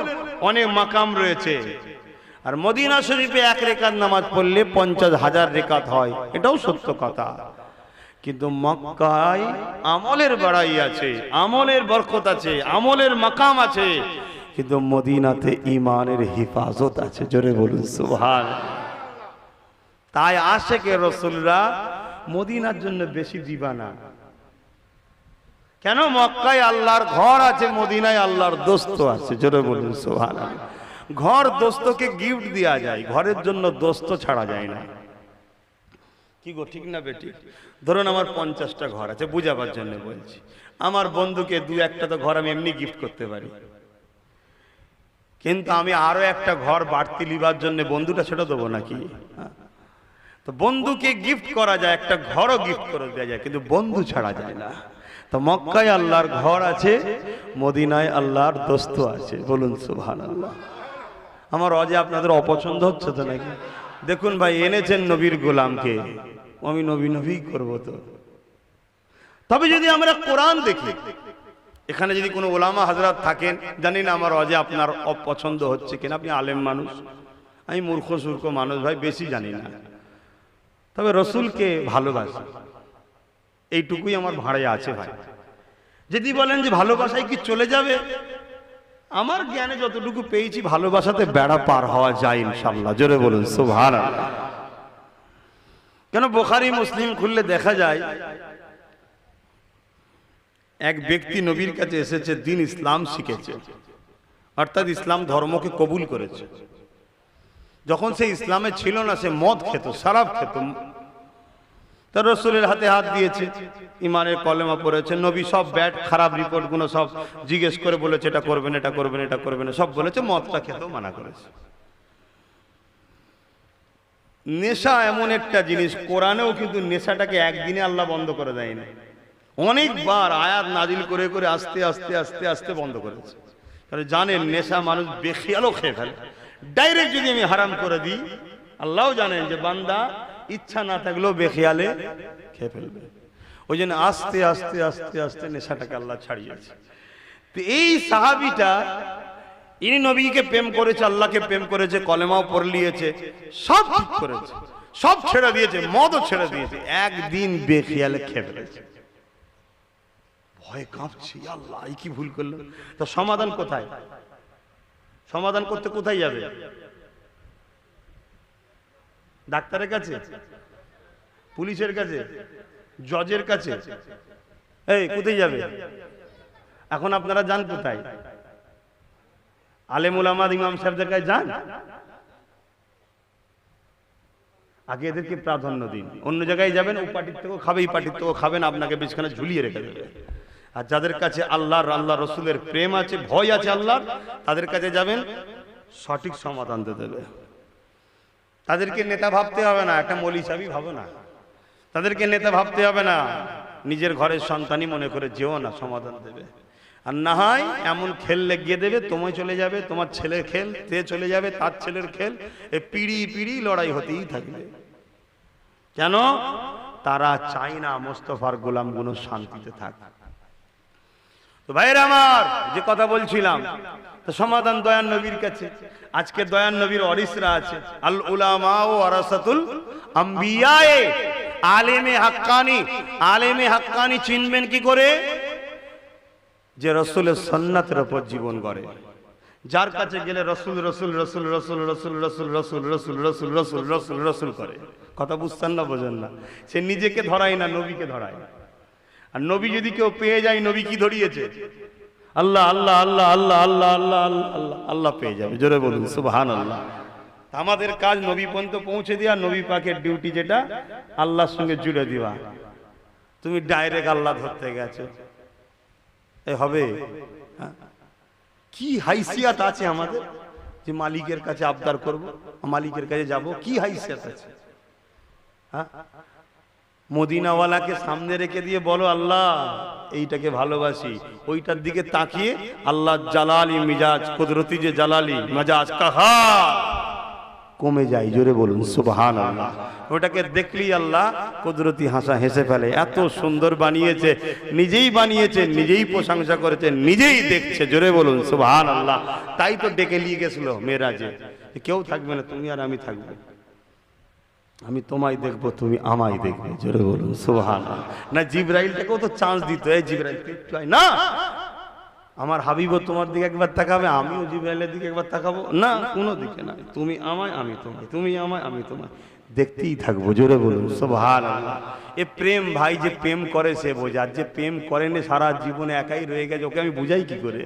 অনেক মাকাম রয়েছে। আর মদিনা শরীফে 1 রেকাত নামাজ পড়লে 50,000 রেকাত হয়, এটাও সত্য কথা। কিন্তু মক্কায় আমলের বাড়াই আছে, আমলের বরকত আছে, আমলের মাকাম আছে, কিন্তু মদিনাতে ঈমানের হিফাজত আছে। জোরে বলুন সুবহানাল্লাহ। তাই আশিকে রাসূলরা মদিনার জন্য বেশি দিবানা। কেন? মক্কায় আল্লাহর ঘর আছে, মদিনায় আল্লাহর দোস্ত আছে। জোরে বলুন সুবহানাল্লাহ। ঘর দোস্তকে গিফট দেয়া যায়, ঘরের জন্য দোস্ত ছাড়া যায় না। কি গো, ঠিক না বেটি? ধরুন আমার 50টা ঘর আছে, বুঝাবার জন্য বলছি। আমার বন্ধুকে 2-1টা তো ঘর আমি এমনি গিফট করতে পারি, কিন্তু আমি আরো একটা ঘর বাড়তি লিবার জন্য বন্ধুটা ছেড়ে দেবো নাকি? তো বন্ধুকে গিফট করা যায়, একটা ঘরও গিফট করে দেওয়া যায়, কিন্তু বন্ধু ছাড়া যায় না। তো মক্কায় আল্লাহর ঘর আছে, মদিনায় আল্লাহর দোস্ত আছে। বলুন সুবহানাল্লাহ। আমার অজে আপনাদের অপছন্দ হচ্ছে তো নাকি? দেখুন ভাই, এনেছেন নবীর গোলামকে, আমি নবী নবী করবো তো। তবে যদি আমরা কোরআন দেখি, এখানে যদি কোনো ওলামা হাজরাত থাকেন, জানি না আমার অজে আপনার অপছন্দ হচ্ছে কিনা, আপনি আলেম মানুষ, আমি মূর্খ সূর্খ মানুষ ভাই, বেশি জানি না। তবে রসুলকে ভালোবাসি, এইটুকুই আমার ভাড়ে আছে ভাই। যদি বলেন যে ভালোবাসায় কি চলে যাবে, আমার জ্ঞানে যতটুকু পেয়েছি ভালোবাসাতে বেড়া পার হওয়া যায় ইনশাআল্লাহ। জোরে বলুন সুবহানাল্লাহ। কেন, বুখারী মুসলিম খুললে দেখা যায় এক ব্যক্তি নবীর কাছে এসেছে, দিন ইসলাম শিখেছে, অর্থাৎ ইসলাম ধর্মকে কবুল করেছে। যখন সে ইসলামে ছিল না, সে মদ খেত, শরাব খেত, তার রসুলের হাতে হাত দিয়েছে, ইমানের কলেমা পড়েছে। নবী সব ব্যাড খারাপ রিপোর্ট গুলো সব জিজ্ঞেস করে বলেছে, এটা করবেন, এটা করবেন, এটা করবেন, সব বলেছে। মদটা খেতেও মানা করেছে। নেশা এমন একটা জিনিস, কোরআনেও কিন্তু নেশাটাকে একদিনে আল্লাহ বন্ধ করে দেয়নি, অনেকবার আয়াত নাজিল করে করে আস্তে আস্তে আস্তে আস্তে বন্ধ করেছে। কারণ জানেন নেশা মানুষ বেখিয়ালও খেয়ে ফেলে। ডাইরেক্ট যদি আমি হারাম করে দিই, আল্লাহও জানেন যে বান্দা ইচ্ছা না থাকলেও বেখিয়ালে খেয়ে ফেলবে। ওই জন্য আস্তে আস্তে আস্তে আস্তে নেশাটাকে আল্লাহ ছাড়িয়েছে। তো এই সাহাবীটা, ইনি নবীকে প্রেম করেছে, আল্লাহকে প্রেম করেছে, কলেমাও পড়ে নিয়েছে, সব ঠিক করেছে, সব ছেড়ে দিয়েছে, মদও ছেড়ে দিয়েছে, একদিন বেখিয়ালে খেয়ে ফেলেছে। ভয় কাঁপছে, আল্লাহ এই কি ভুল করলো। তো সমাধান কোথায়? সমাধান করতে কোথায় যাবে? ডাক্তারের কাছে, পুলিশের কাছে, জজের কাছে? এই কোথায় যাবে? এখন আপনারা যান কোথায়? আলেম উলামা ইমাম সাহেবদের কাছে যান। আগে এদেরকে প্রাধান্য দিন। অন্য জায়গায় যাবেন, ও পার্টির থেকেও খাবে, এই পার্টির থেকেও খাবেন, আপনাকে বিছখানে ঝুলিয়ে রেখে দেবে। আর যাদের কাছে আল্লাহর, আল্লাহ রসুলের প্রেম আছে, ভয় আছে আল্লাহর, তাদের কাছে যাবেন, সঠিক সমাধান দিয়ে দেবে। তাদেরকে নেতা ভাবতে হবে না, একটা মৌলী সাহেবই ভাবো না। তাদেরকে নেতা ভাবতে হবে না, নিজের ঘরের সন্তানই মনে করে যেও না, সমাধান দেবে। আর না হয় এমন খেল লেগিয়ে দেবে, তোমায় চলে যাবে, তোমার ছেলের খেল, তে চলে যাবে তার ছেলের খেল, এ পিড়ি পিড়ি লড়াই হতেই থাকবে। কেন? তারা চায় না মোস্তফার গোলামগুলো শান্তিতে থাক। তো ভাইরা আমার, যে কথা বলছিলাম, তো সমাধান দয়ান নবীর কাছে। আজকে দয়ান নবীর ওয়ারিসরা আছে, আল উলামা ও ওয়ারাসাতুল আম্বিয়া, আলেমে হাক্কানি। আলেমে হাক্কানি চিনবেন কি করে? যে রসুলের সুন্নাতের উপর জীবন গড়ে, যার কাছে গেলে রসুল রসুল রসুল রসুল রসুল রসুল রসুল রসুল রসুল রসুল রসুল রসুল করে। কথা বুঝতেন না, বোঝেন না? সে নিজেকে ধরায় না, নবীকে ধরায়। আর নবী যদি কেউ পেয়ে যায়, নবী কি ধরিয়েছে? আল্লাহ আল্লাহ আল্লাহ আল্লাহ আল্লাহ আল্লাহ আল্লাহ আল্লাহ পেয়ে যাবে। জোরে বলুন সুবহানাল্লাহ। আমাদের কাজ নবী পর্যন্ত পৌঁছে দেওয়া, নবী পাকের ডিউটি যেটা আল্লাহর সঙ্গে জুড়ে দেওয়া। তুমি ডাইরেক্ট আল্লাহ ধরতে গেছো, এ হবে? কি হাইসিয়াত আছে আমাদের যে মালিকের কাছে আবদার করব, মালিকের কাছে যাব? কি হাইসিয়াত আছে? হ্যাঁ, মদিনাওয়ালাকে সামনে রেখে দিয়ে বলো আল্লাহ এইটাকে ভালোবাসি, ওইটার দিকে তাকিয়ে আল্লাহ জালালি মিজাজ, কুদরতি যে জালালি মিজাজ কাহা কমে যায়। জোরে বলুন সুবহানাল্লাহ। ওটাকে দেখলেই আল্লাহ কুদরতি হাসা হেসে ফেলে। এত সুন্দর বানিয়েছে, নিজেই বানিয়েছে, নিজেই প্রশংসা করেছে, নিজেই দেখছে। জোরে বলুন সুবহানাল্লাহ। তাই তো ডেকে নিয়ে গেছিল মেরাজে, কেউ থাকবে না, তুমি আর আমি থাকবো, আমি তোমায় দেখবো, তুমি আমায় দেখবে। জোরে বলুন সুবহানাল্লাহ। না জিবরাইলটাকেও তো চান্স দিত, এই জিবরাইল না, আমার হাবিবও তোমার দিকে একবার তাকাবে, আমিও জিবরাইলের দিকে একবার তাকাবো না, কোনো দিকে না, তুমি আমায় আমি তোমায়, তুমি আমায় আমি তোমায়, দেখতেই থাকবো। জোরে বলুন সুবহানাল্লাহ। এ প্রেম ভাই, যে প্রেম করে সে বোঝে, আর যে প্রেম করেনি সারা জীবনে একাই রয়ে গেছে, ওকে আমি বুঝাই কি করে?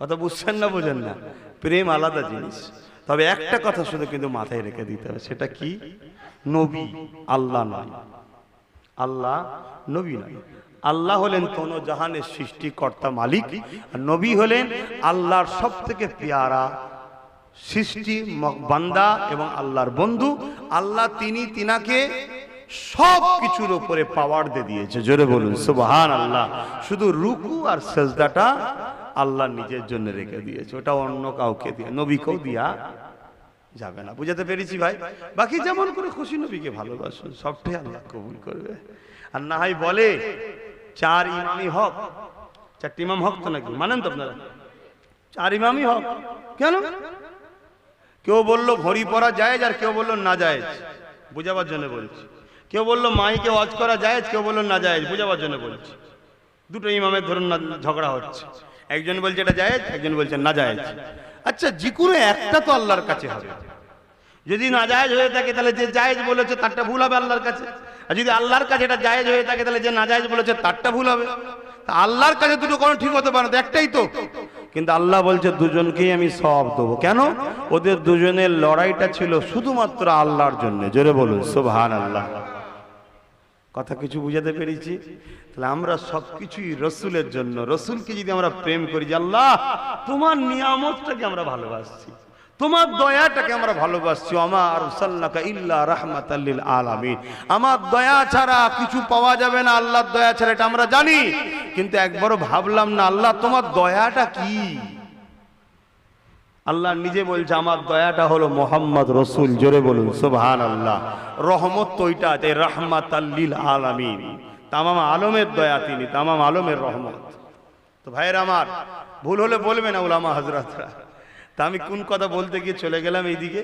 কথা বুঝছেন না, বোঝেন না? প্রেম আলাদা জিনিস। তবে একটা কথা শুধু কিন্তু মাথায় রেখে দিতে হবে, সেটা কি? নবী আল্লাহ নয়, আল্লাহ নবী নয়। আল্লাহ হলেন তনু জাহানের সৃষ্টিকর্তা মালিক, আর নবী হলেন আল্লাহর সব থেকে পেয়ারা সৃষ্টি বান্দা এবং আল্লাহর বন্ধু। আল্লাহ তিনাকে সব কিছুর উপরে পাওয়ার দিয়ে দিয়েছে, জোরে বলুন সুবহানাল্লাহ। শুধু রুকু আর সেজদাটা আল্লাহ নিজের জন্য রেখে দিয়েছে, ওটা অন্য কাউকে দিয়ে, নবীকেও দিয়া যাবে না। বুঝাতে পেরেছি ভাই? বাকি যেমন করে খুশি নবীকে ভালোবাসুন, সবটাই আল্লাহ কবুল করবে। আর না হয় বলে চার ইমামই হক, চারটি ইমাম হক তো নাকি মানেন তো আপনারা? চার ইমামই হক কেন? কেউ বললো ঘড়ি পরা জায়েজ, আর কেউ বললো না জায়েজ, বুঝাবার জন্য বলছি। কেউ বললো মাইকে ওয়াজ করা জায়েজ, কেউ বললো না জায়েজ, বুঝাবার জন্য বলছি। দুটো ইমামের ধরুন না ঝগড়া হচ্ছে, একজন বলছে এটা জায়েজ, একজন বলছে না জায়েজ। আচ্ছা, যে কোনো একটা তো আল্লাহর কাছে হবে। যদি না জায়েজ হয়ে থাকে তাহলে যে জায়েজ বলেছে তারটা ভুল হবে আল্লাহর কাছে, আর যদি আল্লাহর কাছে এটা জায়েজ হয়ে থাকে তাহলে যে না জায়েজ বলেছে তারটা ভুল হবে। তা আল্লাহর কাছে দুটো কোনো ঠিক হতে পারে না, একটাই তো। কিন্তু আল্লাহ বলছে দুজনকেই আমি সওয়াব দেবো। কেন? ওদের দুজনের লড়াইটা ছিল শুধুমাত্র আল্লাহর জন্য, জোরে বলুন সুবহানাল্লাহ। কথা কিছু বুঝাতে পেরেছি? তাহলে আমরা সবকিছুই রসুলের জন্য। রসুলকে যদি আমরা প্রেম করি, যে আল্লাহ তোমার নিয়ামতটাকে আমরা ভালোবাসছি, তোমার দয়াটাকে আমরা ভালোবাসছি, ওমা আরসালনাকা ইল্লা রাহমাতাল লিল আলামিন, আমার দয়া ছাড়া কিছু পাওয়া যাবে না, আল্লাহর দয়া ছাড়া, এটা আমরা জানি। কিন্তু একবারও ভাবলাম না আল্লাহ তোমার দয়াটা কি? আল্লাহ নিজে বলছে আমার দয়াটা হলো মোহাম্মদ রসুল, জোরে বলুন সুবহানাল্লাহ। রহমত তো ওইটা, তাই রাহমাতাল লিল আলামিন, তামাম আলমের দয়া তিনি, তামাম আলমের রহমত। তো ভাইয়ের আমার, ভুল হলে বলবে না উলামা হযরতরা। তা আমি কোন কথা বলতে গিয়ে চলে গেলাম এইদিকে,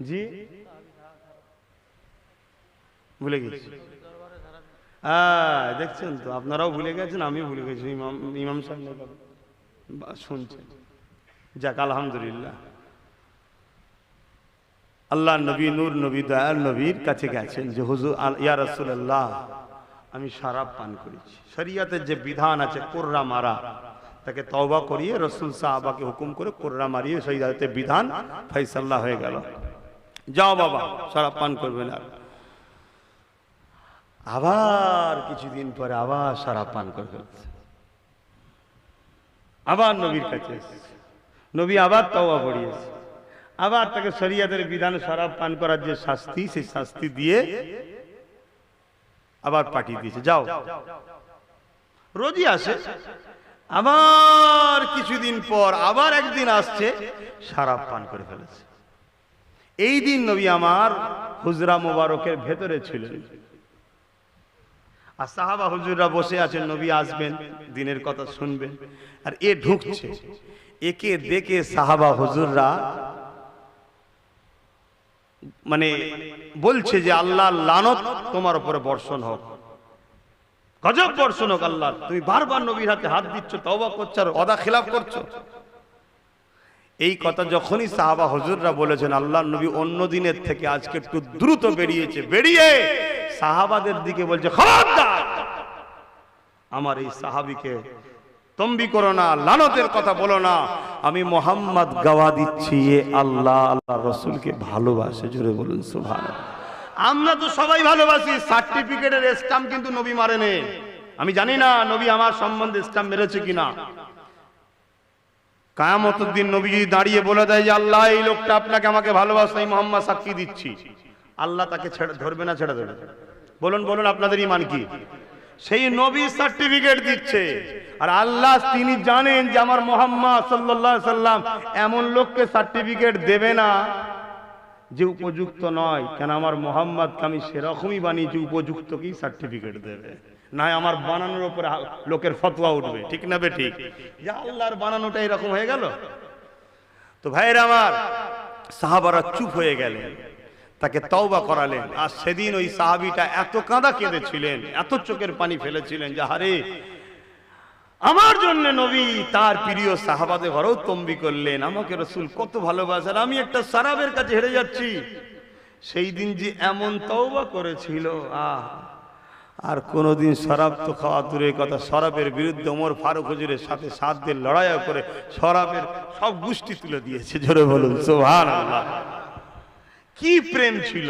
জি ভুলে গেছি। দেখছেন তো, আপনারাও ভুলে গেছেন, আমিও ভুলে গেছি। ইমাম সাহেব শুনছেন, যাক আলহামদুলিল্লাহ। আল্লাহ নবী, নূর নবী, দয়াল নবীর কাছে গেছেন যে হুজুর ইয়া রাসূলুল্লাহ, আমি শরাব পান করেছি। শরীয়তের যে বিধান আছে কোররা মারা, তাকে তওবা করিয়ে রসুল সাহাবাকে হুকুম করে কোররা মারিয়ে শরীয়তের বিধান ফয়সালা হয়ে গেল, যাও বাবা শরাব পান করবে না। আবার কিছুদিন পরে আবার শরাব পান করে ফেলছে, আবার নবীর কাছে এসেছে, নবী আবার তওবা করিয়েছে, আবার তাকে শরীয়তের বিধানে শরাব পান করার যে শাস্তি, সেই শাস্তি দিয়ে আবার পাঠিয়ে দিয়েছে, যাও। রোজই আসে, আবার কিছুদিন পর আবার একদিন আসছে, শরাব পান করে ফেলেছে। এই দিন নবী আমার হুজরা মোবারকের ভেতরে ছিলেন, আর সাহাবা হুজুররা বসে আছেন, নবী আসবেন, দিনের কথা শুনবেন, আর এ ঢুকছে। একে দেখে সাহাবা হুজুররা মানে বলছে যে আল্লাহ লানত তোমার উপরে বর্ষণ হোক, গজব বর্ষণ হোক আল্লাহ, তুমি বারবার নবীর হাতে হাত দিচ্ছ, তওবা করছো আর ওয়াদা খিলাফ করছো। এই কথা যখনই সাহাবা হুজুররা বলেছেন, আল্লাহর নবী অন্য দিনের থেকে আজকে একটু দ্রুত বেরিয়েছে, বেরিয়ে সাহাবাদের দিকে বলছে, খবরদার আমার এই সাহাবীকে তম্বি করো না, লানতের কথা বলো না, আমি মোহাম্মদ গাওয়া দিচ্ছি এ আল্লাহ আল্লাহ রসুলকে ভালোবাসে, জোরে বলুন সুবহানাল্লাহ। আমরা তো সবাই ভালোবাসি, সার্টিফিকেটের স্ট্যাম্প কিন্তু নবী মারেনি। আমি জানি না নবী আমার সম্বন্ধে স্ট্যাম্প মেরেছে কিনা। কিয়ামতের দিন নবী যদি দাঁড়িয়ে বলে দেয় যে আল্লাহ এই লোকটা আপনাকে আমাকে ভালোবাসে, আমি মুহাম্মদ সাক্ষী দিচ্ছি, আল্লাহ তাকে ছেড়ে ধরবে না ছেড়ে দেবে? বলুন বলুন, আপনাদের ঈমান কি? সেই নবী সার্টিফিকেট দিচ্ছে, আর আল্লাহ তিনি জানেন যে আমার মুহাম্মদ সাল্লাল্লাহু আলাইহি সাল্লাম এমন লোককে সার্টিফিকেট দেবে না যে উপযুক্ত নয়। কেন আমার মুহাম্মদকে আমি সেরকমই বানিয়েছি, উপযুক্তকেই সার্টিফিকেট দেবে, না আমার বানানোর উপরে লোকের ফতোয়া উঠবে, ঠিক না বে ঠিক? যে আল্লাহর বানানোটা এরকম হয়ে গেল। তো ভাইয়েরা আমার, সাহাবারা চুপ হয়ে গেলেন, তাকে তওবা করালেন। আর সেদিন ওই সাহাবীটা এত কাঁদা কেঁদেছিলেন, এত চোখের পানি ফেলেছিলেন যে আরে আমার জন্য নবী তার প্রিয় সাহাবাদের ঘরেও তম্বি করলেন, আমাকে রাসূল কত ভালোবাসেন, আমি একটা শরাবের কাছে হেরে যাচ্ছি। সেই দিন যে এমন তওবা করেছিল, আর কোনোদিন শরাব তো খাওয়া দূরের কথা, শরাবের বিরুদ্ধে ওমর ফারুক হুজুরের সাথে সাথ দিয়ে লড়াইও করে শরাবের সব গোষ্ঠী তুলে দিয়েছে। জোরে বলুন সুবহানাল্লাহ। কি প্রেম ছিল!